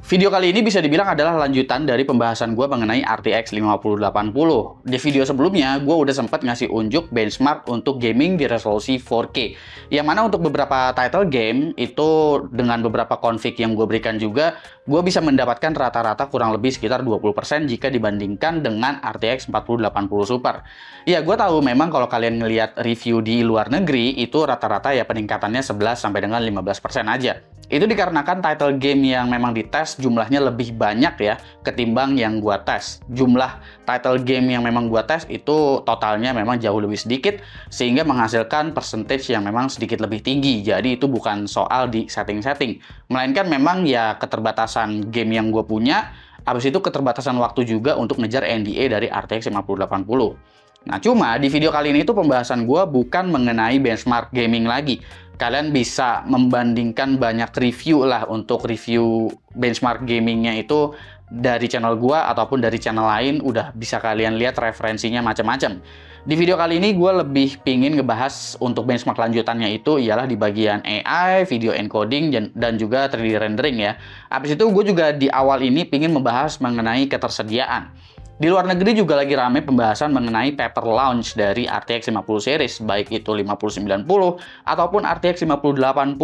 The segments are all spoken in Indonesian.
Video kali ini bisa dibilang adalah lanjutan dari pembahasan gue mengenai RTX 5080. Di video sebelumnya, gue udah sempat ngasih unjuk benchmark untuk gaming di resolusi 4K. Yang mana untuk beberapa title game, itu dengan beberapa config yang gue berikan juga, gue bisa mendapatkan rata-rata kurang lebih sekitar 20% jika dibandingkan dengan RTX 4080 Super. Ya, gue tahu memang kalau kalian ngelihat review di luar negeri, itu rata-rata ya peningkatannya 11 sampai dengan 15% aja. Itu dikarenakan title game yang memang dites jumlahnya lebih banyak ya ketimbang yang gua tes. Jumlah title game yang memang gua tes itu totalnya memang jauh lebih sedikit sehingga menghasilkan percentage yang memang sedikit lebih tinggi. Jadi itu bukan soal di setting-setting, melainkan memang ya keterbatasan game yang gua punya, habis itu keterbatasan waktu juga untuk ngejar NDA dari RTX 5080. Nah, cuma di video kali ini tuh pembahasan gue bukan mengenai benchmark gaming lagi. Kalian bisa membandingkan banyak review lah untuk review benchmark gamingnya itu dari channel gue ataupun dari channel lain, udah bisa kalian lihat referensinya macam-macam. Di video kali ini gue lebih pingin ngebahas untuk benchmark lanjutannya itu ialah di bagian AI, video encoding, dan juga 3D rendering ya. Habis itu gue juga di awal ini pingin membahas mengenai ketersediaan. Di luar negeri juga lagi rame pembahasan mengenai paper launch dari RTX 50 series, baik itu 5090 ataupun RTX 5080,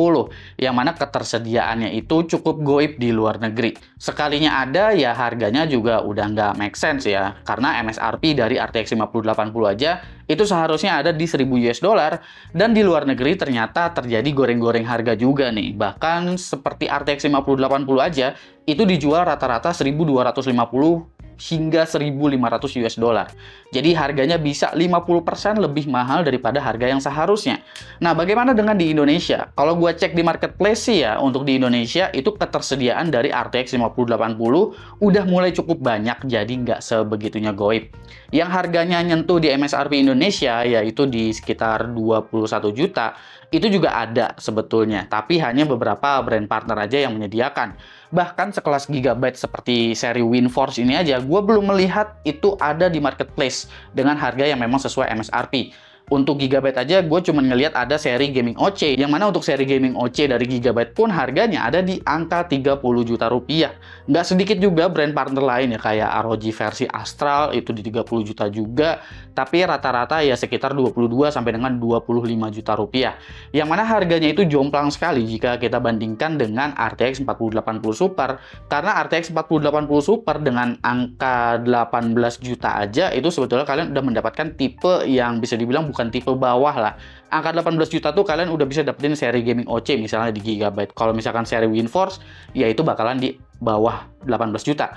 yang mana ketersediaannya itu cukup goib di luar negeri. Sekalinya ada, ya harganya juga udah nggak make sense ya, karena MSRP dari RTX 5080 aja itu seharusnya ada di 1000 US dollar, dan di luar negeri ternyata terjadi goreng-goreng harga juga nih. Bahkan seperti RTX 5080 aja, itu dijual rata-rata 1250 hingga 1500 US dollar. Jadi harganya bisa 50% lebih mahal daripada harga yang seharusnya. Nah, bagaimana dengan di Indonesia? Kalau gue cek di marketplace sih ya, untuk di Indonesia itu ketersediaan dari RTX 5080 udah mulai cukup banyak, jadi nggak sebegitunya goib. Yang harganya nyentuh di MSRP Indonesia, yaitu di sekitar 21 juta, itu juga ada sebetulnya, tapi hanya beberapa brand partner aja yang menyediakan. Bahkan sekelas Gigabyte seperti seri WindForce ini aja, gue belum melihat itu ada di marketplace dengan harga yang memang sesuai MSRP. Untuk Gigabyte aja, gue cuma ngelihat ada seri gaming OC, yang mana untuk seri gaming OC dari Gigabyte pun harganya ada di angka 30 juta rupiah. Nggak sedikit juga brand partner lain ya, kayak ROG versi Astral itu di 30 juta juga, tapi rata-rata ya sekitar 22 sampai dengan 25 juta rupiah. Yang mana harganya itu jomplang sekali jika kita bandingkan dengan RTX 4080 Super, karena RTX 4080 Super dengan angka 18 juta aja, itu sebetulnya kalian udah mendapatkan tipe yang bisa dibilang bukan tipe bawah lah. Angka 18 juta tuh kalian udah bisa dapetin seri gaming OC misalnya di Gigabyte. Kalau misalkan seri WindForce, ya itu bakalan di bawah 18 juta.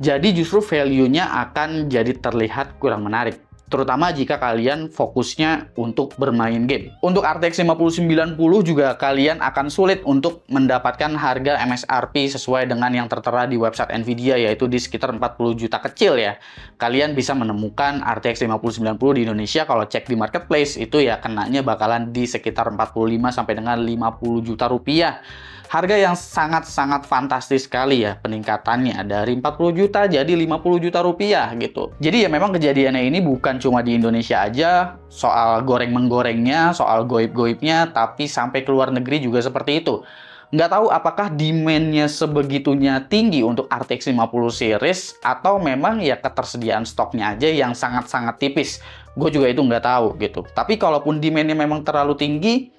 Jadi justru value-nya akan jadi terlihat kurang menarik, terutama jika kalian fokusnya untuk bermain game. Untuk RTX 5090 juga kalian akan sulit untuk mendapatkan harga MSRP sesuai dengan yang tertera di website Nvidia, yaitu di sekitar 40 juta kecil ya. Kalian bisa menemukan RTX 5090 di Indonesia kalau cek di marketplace itu ya kenanya bakalan di sekitar 45 sampai dengan 50 juta rupiah. Harga yang sangat-sangat fantastis sekali ya peningkatannya dari 40 juta jadi 50 juta rupiah gitu. Jadi ya memang kejadiannya ini bukan cuma di Indonesia aja, soal goreng-menggorengnya, soal goib-goibnya, tapi sampai ke luar negeri juga seperti itu. Nggak tahu apakah demand-nya sebegitunya tinggi untuk RTX 50 series atau memang ya ketersediaan stoknya aja yang sangat-sangat tipis. Gue juga itu nggak tahu gitu. Tapi kalaupun demand-nya memang terlalu tinggi,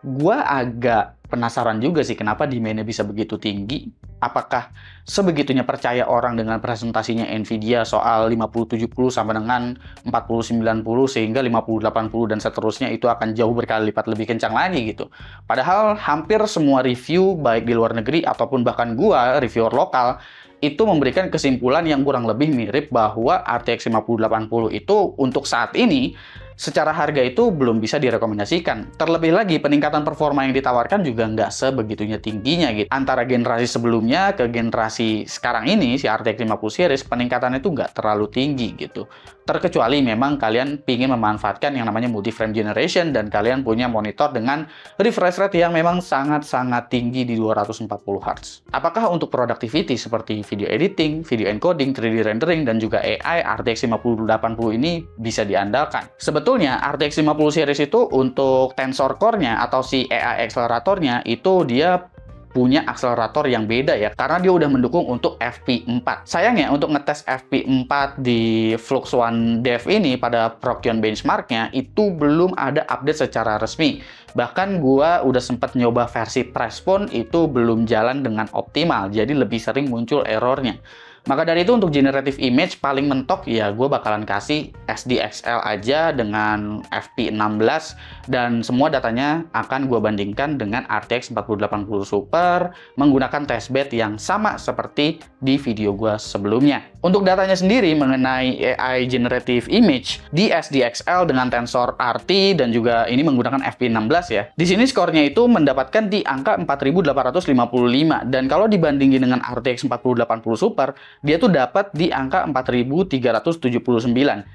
gue agak penasaran juga sih kenapa demand-nya bisa begitu tinggi. Apakah sebegitunya percaya orang dengan presentasinya Nvidia soal 5070 sampai dengan 4090 sehingga 5080 dan seterusnya itu akan jauh berkali lipat lebih kencang lagi gitu. Padahal hampir semua review baik di luar negeri ataupun bahkan gua reviewer lokal itu memberikan kesimpulan yang kurang lebih mirip bahwa RTX 5080 itu untuk saat ini secara harga itu belum bisa direkomendasikan. Terlebih lagi peningkatan performa yang ditawarkan juga nggak sebegitunya tingginya gitu. Antara generasi sebelumnya ke generasi sekarang ini, si RTX 50 series, peningkatannya itu nggak terlalu tinggi gitu. Terkecuali memang kalian ingin memanfaatkan yang namanya multi frame generation dan kalian punya monitor dengan refresh rate yang memang sangat-sangat tinggi di 240 Hz. Apakah untuk productivity seperti video editing, video encoding, 3D rendering, dan juga AI, RTX 5080 ini bisa diandalkan? Sebetulnya RTX 50 series itu untuk tensor core-nya atau si AI accelerator-nya itu dia punya akselerator yang beda ya, karena dia udah mendukung untuk FP4. Sayangnya untuk ngetes FP4 di Flux One Dev ini pada Prokion benchmarknya itu belum ada update secara resmi. Bahkan gua udah sempat nyoba versi Pressphone itu belum jalan dengan optimal, jadi lebih sering muncul errornya. Maka dari itu untuk generative image paling mentok ya gue bakalan kasih SDXL aja dengan FP16 dan semua datanya akan gue bandingkan dengan RTX 4080 Super menggunakan testbed yang sama seperti di video gue sebelumnya. Untuk datanya sendiri mengenai AI generative image di SDXL dengan tensor RT dan juga ini menggunakan FP16 ya. Di sini skornya itu mendapatkan di angka 4855 dan kalau dibandingin dengan RTX 4080 Super dia tuh dapat di angka 4379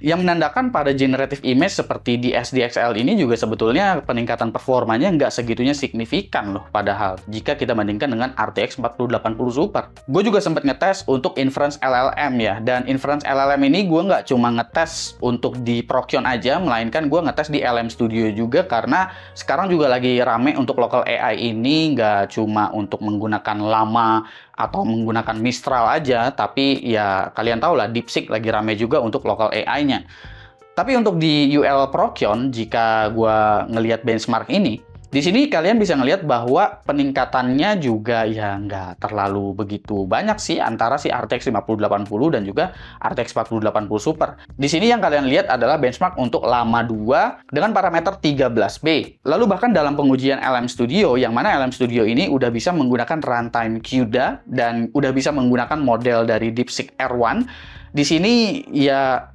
yang menandakan pada generative image seperti di SDXL ini juga sebetulnya peningkatan performanya nggak segitunya signifikan loh, padahal jika kita bandingkan dengan RTX 4080 Super. Gue juga sempat ngetes untuk inference LLM ya, dan inference LLM ini gue nggak cuma ngetes untuk di Prokion aja, melainkan gue ngetes di LM Studio juga karena sekarang juga lagi rame untuk local AI ini nggak cuma untuk menggunakan Llama atau menggunakan Mistral aja, tapi ya kalian tahu lah DeepSeek lagi rame juga untuk local AI-nya. Tapi untuk di UL Prokion, jika gua ngelihat benchmark ini, di sini kalian bisa ngelihat bahwa peningkatannya juga ya nggak terlalu begitu banyak sih antara si RTX 5080 dan juga RTX 4080 Super. Di sini yang kalian lihat adalah benchmark untuk Llama 2 dengan parameter 13B. Lalu bahkan dalam pengujian LM Studio, yang mana LM Studio ini udah bisa menggunakan runtime CUDA dan udah bisa menggunakan model dari DeepSeek R1. Di sini ya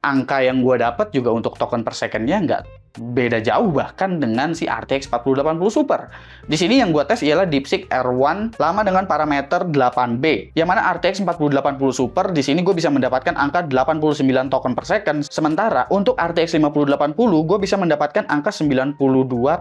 angka yang gue dapat juga untuk token per second-nya nggak beda jauh bahkan dengan si RTX 4080 Super. Di sini yang gue tes ialah DeepSeek R1 Llama dengan parameter 8B, yang mana RTX 4080 Super di sini gue bisa mendapatkan angka 89 token per second, sementara untuk RTX 5080 gue bisa mendapatkan angka 92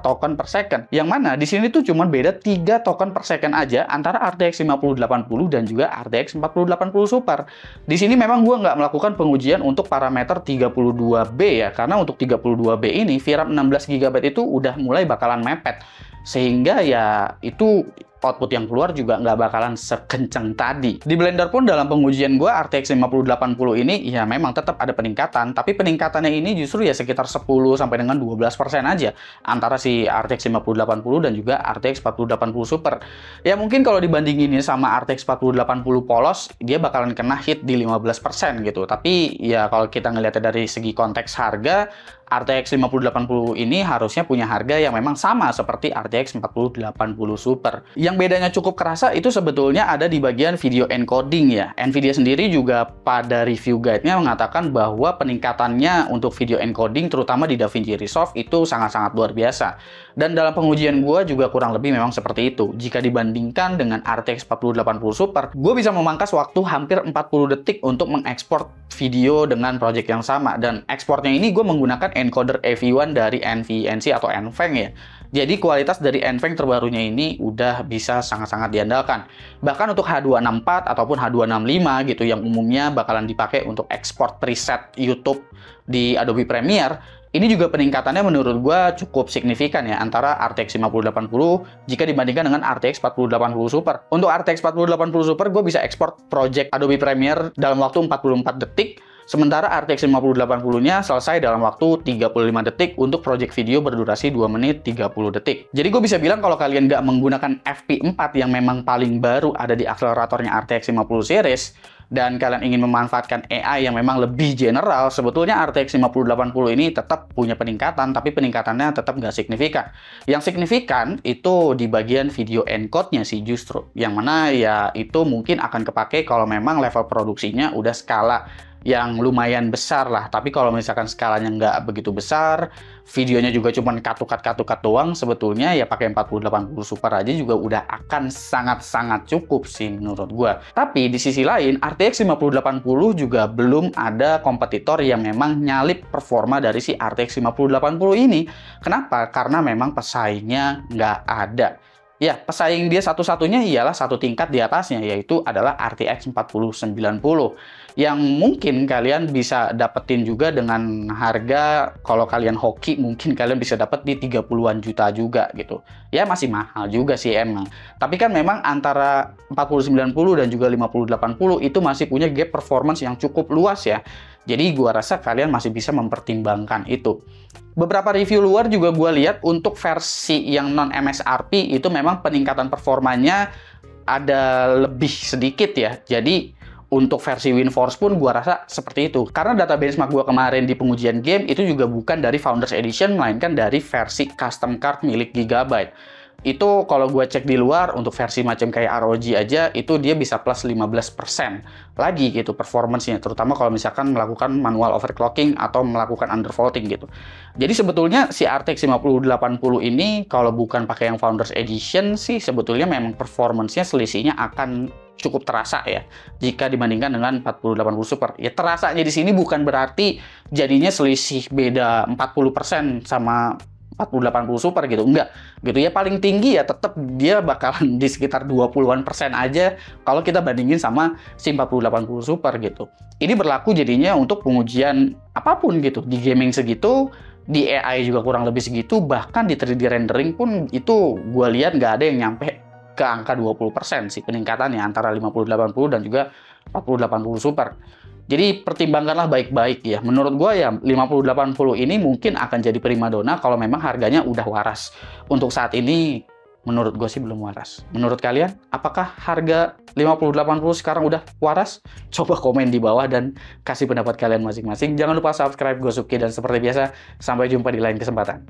token per second, yang mana di sini tuh cuma beda 3 token per second aja antara RTX 5080 dan juga RTX 4080 Super. Di sini memang gue nggak melakukan pengujian untuk parameter 32B ya, karena untuk 32B ini VRAM 16 GB itu udah mulai bakalan mepet, sehingga ya itu output yang keluar juga nggak bakalan sekencang tadi. Di Blender pun dalam pengujian gue RTX 5080 ini ya memang tetap ada peningkatan, tapi peningkatannya ini justru ya sekitar 10 sampai dengan 12% aja antara si RTX 5080 dan juga RTX 4080 Super. Ya mungkin kalau dibandingin sama RTX 4080 polos dia bakalan kena hit di 15% gitu. Tapi ya kalau kita ngelihatnya dari segi konteks harga, RTX 5080 ini harusnya punya harga yang memang sama seperti RTX 4080 Super. Yang bedanya cukup kerasa itu sebetulnya ada di bagian video encoding ya. Nvidia sendiri juga pada review guide-nya mengatakan bahwa peningkatannya untuk video encoding terutama di DaVinci Resolve itu sangat-sangat luar biasa. Dan dalam pengujian gue juga kurang lebih memang seperti itu. Jika dibandingkan dengan RTX 4080 Super, gue bisa memangkas waktu hampir 40 detik untuk mengekspor video dengan project yang sama. Dan ekspornya ini gue menggunakan encoder AV1 dari NVENC atau NVENC ya. Jadi kualitas dari NVENC terbarunya ini udah bisa sangat-sangat diandalkan. Bahkan untuk H264 ataupun H265 gitu yang umumnya bakalan dipakai untuk ekspor preset YouTube di Adobe Premiere, ini juga peningkatannya menurut gue cukup signifikan ya antara RTX 5080 jika dibandingkan dengan RTX 4080 Super. Untuk RTX 4080 Super gue bisa ekspor project Adobe Premiere dalam waktu 44 detik, sementara RTX 5080-nya selesai dalam waktu 35 detik untuk project video berdurasi 2 menit 30 detik. Jadi gue bisa bilang kalau kalian nggak menggunakan FP4 yang memang paling baru ada di akseleratornya RTX 50 series, dan kalian ingin memanfaatkan AI yang memang lebih general, sebetulnya RTX 5080 ini tetap punya peningkatan, tapi peningkatannya tetap nggak signifikan. Yang signifikan itu di bagian video encode-nya sih justru, yang mana ya itu mungkin akan kepake kalau memang level produksinya udah skala yang lumayan besar lah. Tapi kalau misalkan skalanya nggak begitu besar, videonya juga cuma cut-cut doang, sebetulnya ya pakai 4080 Super aja juga udah akan sangat-sangat cukup sih menurut gua. Tapi di sisi lain, RTX 5080 juga belum ada kompetitor yang memang nyalip performa dari si RTX 5080 ini. Kenapa? Karena memang pesaingnya nggak ada. Ya, pesaing dia satu-satunya ialah satu tingkat di atasnya, yaitu adalah RTX 4090 yang mungkin kalian bisa dapetin juga dengan harga, kalau kalian hoki mungkin kalian bisa dapat di 30-an juta juga gitu. Ya masih mahal juga sih emang. Tapi kan memang antara 4090 dan juga 5080 itu masih punya gap performance yang cukup luas ya. Jadi gua rasa kalian masih bisa mempertimbangkan itu. Beberapa review luar juga gue lihat untuk versi yang non MSRP itu memang peningkatan performanya ada lebih sedikit ya. Jadi untuk versi WinForce pun gue rasa seperti itu. Karena data benchmark gue kemarin di pengujian game itu juga bukan dari Founders Edition, melainkan dari versi custom card milik Gigabyte. Itu kalau gue cek di luar untuk versi macam kayak ROG aja itu dia bisa plus 15% lagi gitu performance-nya, terutama kalau misalkan melakukan manual overclocking atau melakukan undervolting gitu. Jadi sebetulnya si RTX 5080 ini kalau bukan pakai yang Founders Edition sih sebetulnya memang performance-nya selisihnya akan cukup terasa ya jika dibandingkan dengan 4080 Super. Ya terasanya di sini bukan berarti jadinya selisih beda 40% sama 4080 Super gitu, enggak gitu ya, paling tinggi ya tetap dia bakalan di sekitar 20-an% aja kalau kita bandingin sama si 4080 Super gitu. Ini berlaku jadinya untuk pengujian apapun gitu, di gaming segitu, di AI juga kurang lebih segitu, bahkan di 3D rendering pun itu gue lihat nggak ada yang nyampe ke angka 20% sih peningkatannya antara 5080 dan juga 4080 Super. Jadi pertimbangkanlah baik-baik ya. Menurut gue ya 5080 ini mungkin akan jadi primadona kalau memang harganya udah waras. Untuk saat ini menurut gue sih belum waras. Menurut kalian apakah harga 5080 sekarang udah waras? Coba komen di bawah dan kasih pendapat kalian masing-masing. Jangan lupa subscribe Gosuki dan seperti biasa sampai jumpa di lain kesempatan.